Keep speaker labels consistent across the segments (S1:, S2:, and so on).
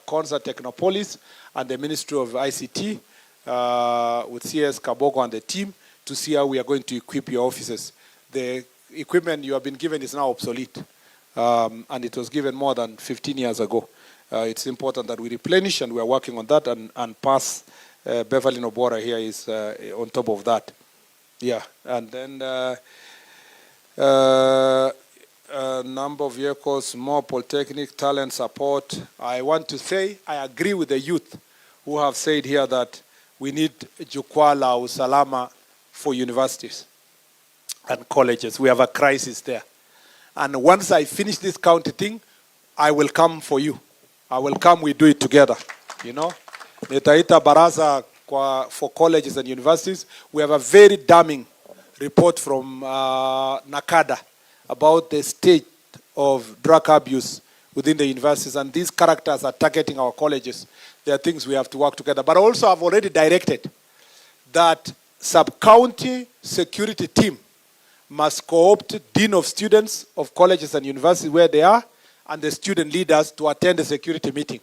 S1: Konza Technopolis and the Ministry of ICT with CS Kabogo and the team to see how we are going to equip your offices. The equipment you have been given is now obsolete, and it was given more than 15 years ago. It's important that we replenish, and we are working on that, and pass Beverly Nobora here is on top of that. Yeah, and then number of vehicles, more polytechnic, talent support. I want to say I agree with the youth who have said here that we need jukwaa la usalama for universities and colleges. We have a crisis there. And once I finish this county thing, I will come for you. I will come, we do it together, you know. Nitaita baraza for colleges and universities. We have a very damning report from NACADA about the state of drug abuse within the universities, and these characters are targeting our colleges. There are things we have to work together. But also I've already directed that sub-county security team must co-opt dean of students of colleges and universities where they are, and the student leaders to attend a security meeting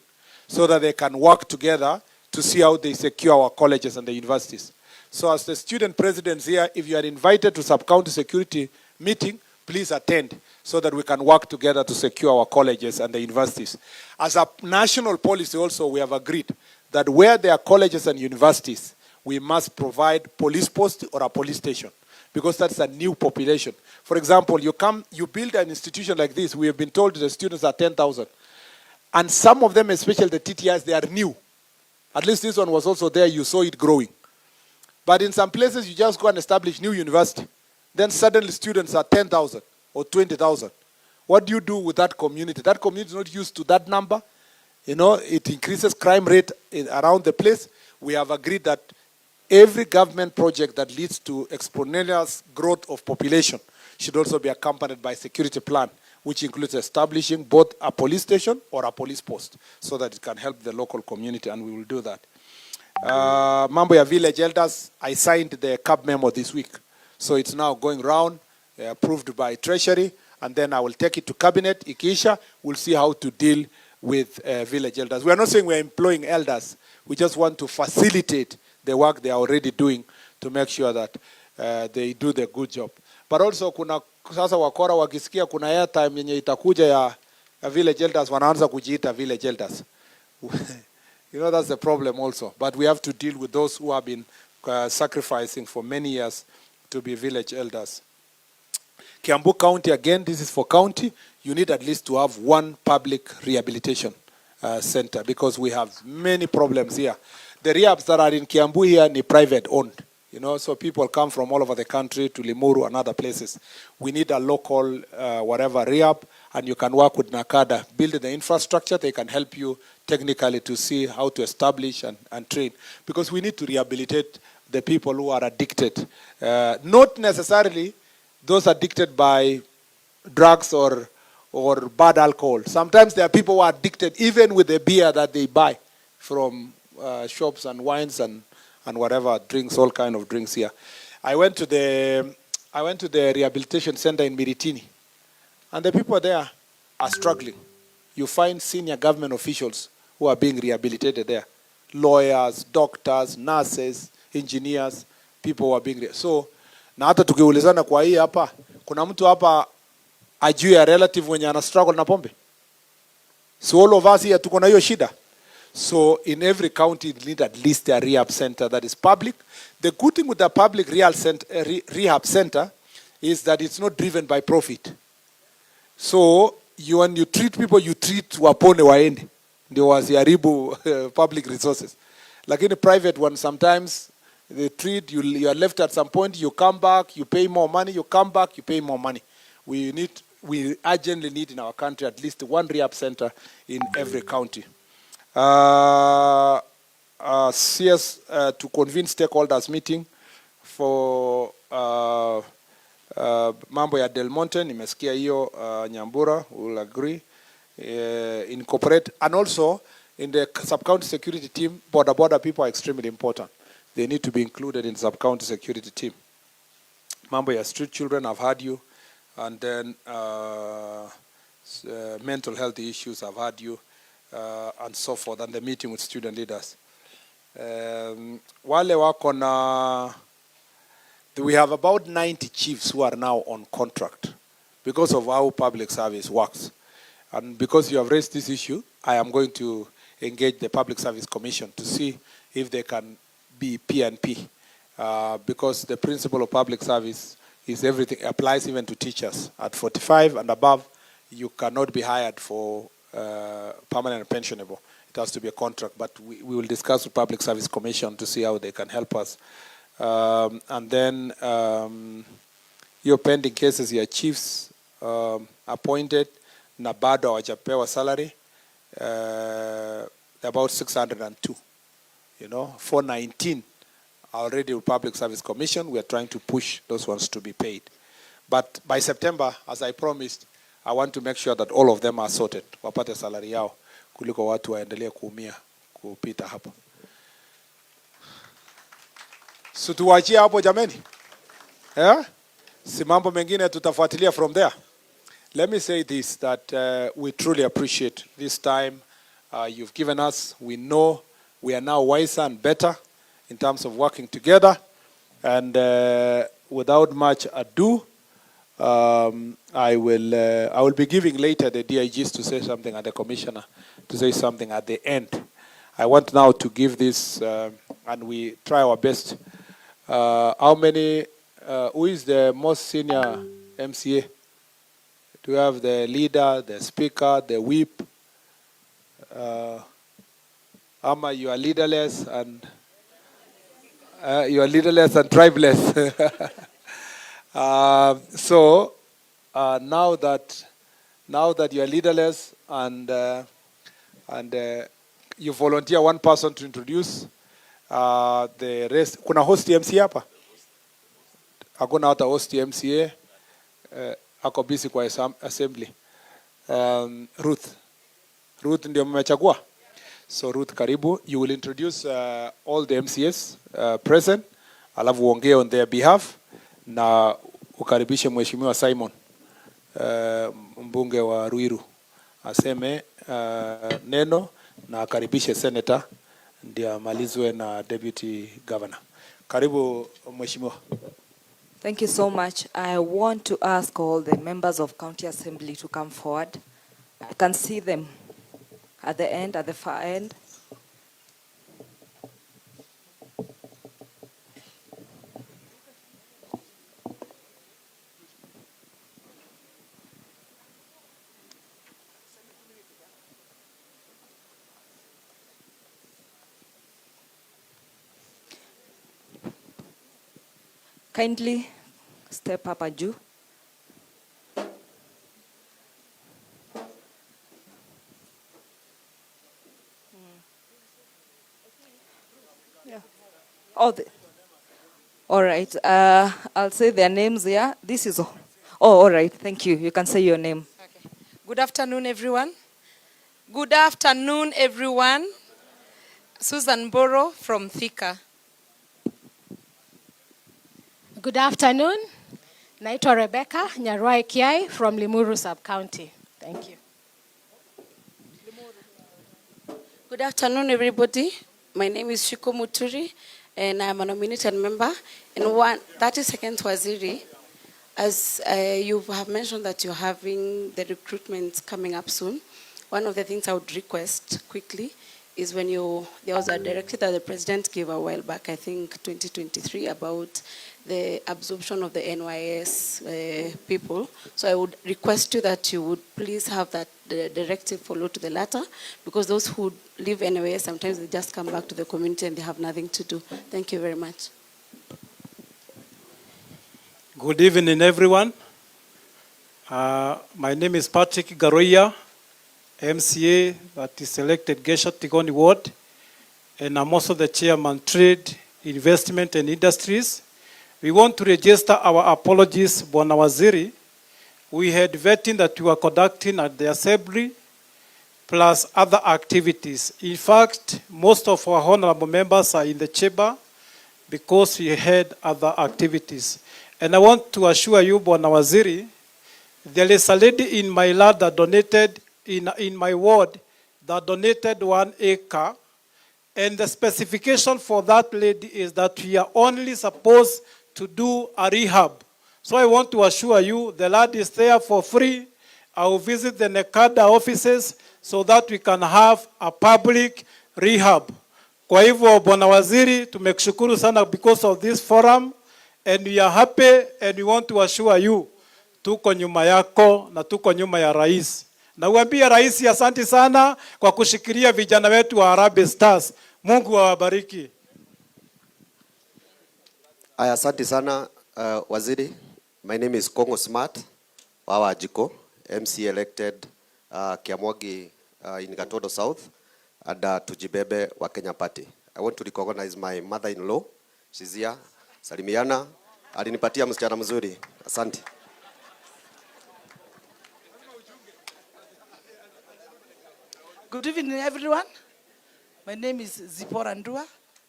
S1: so that they can work together to see how they secure our colleges and the universities. So as the student presidents here, if you are invited to sub-county security meeting, please attend so that we can work together to secure our colleges and the universities. As a national policy also, we have agreed that where there are colleges and universities, we must provide police post or a police station, because that's a new population. For example, you build an institution like this, we have been told the students are 10,000. And some of them, especially the TTIs, they are new. At least this one was also there, you saw it growing. But in some places, you just go and establish new university. Then suddenly students are 10,000 or 20,000. What do you do with that community? That community is not used to that number. You know, it increases crime rate around the place. We have agreed that every government project that leads to exponential growth of population should also be accompanied by a security plan, which includes establishing both a police station or a police post so that it can help the local community, and we will do that. Mambo ya village elders, I signed the CAB memo this week. So it's now going round, approved by Treasury, and then I will take it to Cabinet, Ikisha. We'll see how to deal with village elders. We are not saying we are employing elders. We just want to facilitate the work they are already doing to make sure that they do the good job. But also kuna sasa wakora wakisikia kuna airtime yenye itakuja ya village elders, wanaanza kujiita village elders. You know, that's the problem also. But we have to deal with those who have been sacrificing for many years to be village elders. Kiambu County, again, this is for county. You need at least to have one public rehabilitation center, because we have many problems here. The rehabs that are in Kiambu here are private owned. You know, so people come from all over the country to Limuru and other places. We need a local, whatever, rehab, and you can work with NACADA. Build the infrastructure, they can help you technically to see how to establish and train. Because we need to rehabilitate the people who are addicted. Not necessarily those addicted by drugs or bad alcohol. Sometimes there are people who are addicted even with the beer that they buy from shops and wines and whatever drinks, all kind of drinks here. I went to the rehabilitation center in Miritini, and the people there are struggling. You find senior government officials who are being rehabilitated there. Lawyers, doctors, nurses, engineers, people who are being so na hata tukiulizana kwa hii hapa, kuna mtu hapa ajui ya relative wenye ana struggle na pombe? So all of us here tuko na hiyo shida. So in every county, you need at least a rehab center that is public. The good thing with the public rehab center is that it's not driven by profit. So when you treat people, you treat wapone waende. Ndio wasiharibu public resources. Lakini private one, sometimes they treat you are left at some point, you come back, you pay more money, you come back, you pay more money. We urgently need in our country at least one rehab center in every county. CS to convene stakeholders meeting for mambo ya Del Monte, nimesikia hiyo Nyambura will agree, incorporate, and also in the sub-county security team, border people are extremely important. They need to be included in sub-county security team. Mambo ya street children, I've had you, and then mental health issues, I've had you. and so forth, and the meeting with student leaders. Wale wako na, we have about 90 chiefs who are now on contract because of how public service works. And because you have raised this issue, I am going to engage the Public Service Commission to see if they can be P&P. Because the principle of public service is everything, applies even to teachers. At 45 and above, you cannot be hired for permanent and pensionable. It has to be a contract, but we will discuss with Public Service Commission to see how they can help us. And then your pending cases, your chiefs appointed, na bado hawajapewa salary, about 602. 419 already with Public Service Commission. We are trying to push those ones to be paid. But by September, as I promised, I want to make sure that all of them are sorted. Wapate salary yao kuliko watu waendelee kuumia kupita hapo. So tuwachie hapo jameni. Si mambo mengine tutafuatilia from there. Let me say this, that we truly appreciate this time you've given us. We know we are now wiser and better in terms of working together. And without much ado, I will be giving later the DIGs to say something and the commissioner to say something at the end. I want now to give this, and we try our best. How many, who is the most senior MCA? Do we have the leader, the speaker, the whip? Ama, you are leaderless and tribeless. So now that you are leaderless and you volunteer one person to introduce the rest. Kuna host MCA hapa? Hakuna hata host MCA. Ako busy kwa assembly. Ruth ndio mmechagua. So Ruth, karibu. You will introduce all the MCAs present. Alafu uongee on their behalf. Na ukaribishe Mheshimiwa Simon, mbunge wa Ruiru. Aseme neno na akaribishe senator ndio amalizwe na deputy governor. Karibu Mheshimiwa.
S2: Thank you so much. I want to ask all the members of County Assembly to come forward. I can see them at the end, at the far end. Kindly step up, Aju. Yeah. All right. I'll say their names here. This is all. Oh, all right. Thank you. You can say your name.
S3: Okay. Good afternoon, everyone. Good afternoon, everyone. Susan Boro from Thika.
S4: Good afternoon. Naitwa Rebecca Nyarwai Kiai from Limuru Sub-County. Thank you.
S5: Good afternoon, everybody. My name is Shiko Muturi, and I'm a nominated member in 32nd Waziri. As you have mentioned that you're having the recruitment coming up soon, one of the things I would request quickly is when there was a directive that the president gave a while back, I think 2023, about the absorption of the NYS people. So I would request you that you would please have that the directive follow to the latter, because those who leave NYS, sometimes they just come back to the community and they have nothing to do. Thank you very much.
S6: Good evening, everyone. My name is Patrick Garoya, MCA that is elected Gesha Tigoni Ward, and I'm also the chairman Trade, Investment and Industries. We want to register our apologies, Bwana Waziri. We had vetting that we were conducting at the Assembly, plus other activities. In fact, most of our honorable members are in the chamber because we had other activities. And I want to assure you, Bwana Waziri, there is a lady in my land that donated in my ward that donated 1 acre. And the specification for that lady is that we are only supposed to do a rehab. So I want to assure you, the land is there for free. I will visit the NECADA offices so that we can have a public rehab. Kwa hivyo, Bwana Waziri, tumekushukuru sana because of this forum, and we are happy and we want to assure you, tuko nyuma yako na tuko nyuma ya rais. Na uambie rais asante sana kwa kushikilia vijana wetu wa Harambee Stars. Mungu awabariki.
S7: Asante sana Waziri. My name is Kongo Smart Wawa Jiko, MC elected Kiambu in Gatodo South, and Tujibebe wa Kenya Party. I want to recognize my mother-in-law. She's here. Salimiana. Alinipatia msichana mzuri. Asante.
S8: Good evening, everyone. My name is Zipporah Ndua,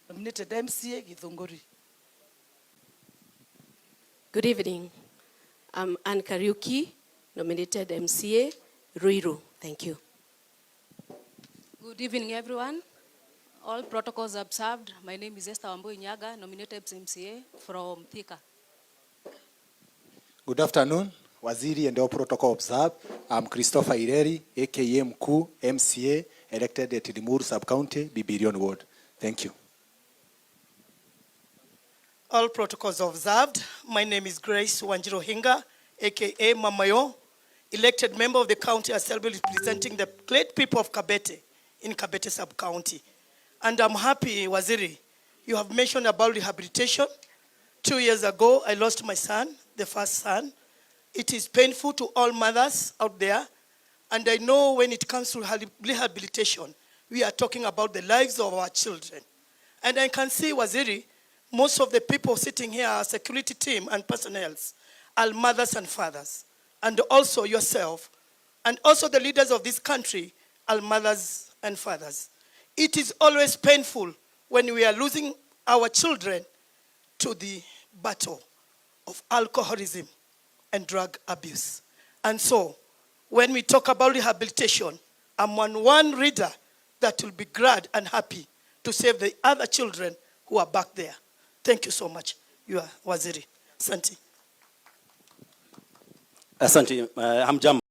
S8: nominated MCA Githunguri.
S9: Good evening. I'm Anne Kariuki, nominated MCA Ruiru. Thank you.
S10: Good evening, everyone. All protocols observed. My name is Esther Wambui Nyaga, nominated MCA from Thika.
S11: Good afternoon, Waziri, and all protocol observed. I'm Christopher Ireri, aka Mkuu, MCA, elected at Limuru Sub-County, Bibirion Ward. Thank you.
S8: All protocols observed. My name is Grace Wanjiro Hinga, aka Mamayo, elected member of the County Assembly representing the great people of Kabete in Kabete Sub-County. And I'm happy, Waziri, you have mentioned about rehabilitation. 2 years ago, I lost my son, the first son. It is painful to all mothers out there. And I know when it comes to rehabilitation, we are talking about the lives of our children. And I can see, Waziri, most of the people sitting here, our security team and personnel, are mothers and fathers. And also yourself, and also the leaders of this country, are mothers and fathers. It is always painful when we are losing our children to the battle of alcoholism and drug abuse. And so, when we talk about rehabilitation, I'm one reader that will be glad and happy to save the other children who are back there. Thank you so much. You are Waziri. Asante.
S12: Asante. Hamjambo.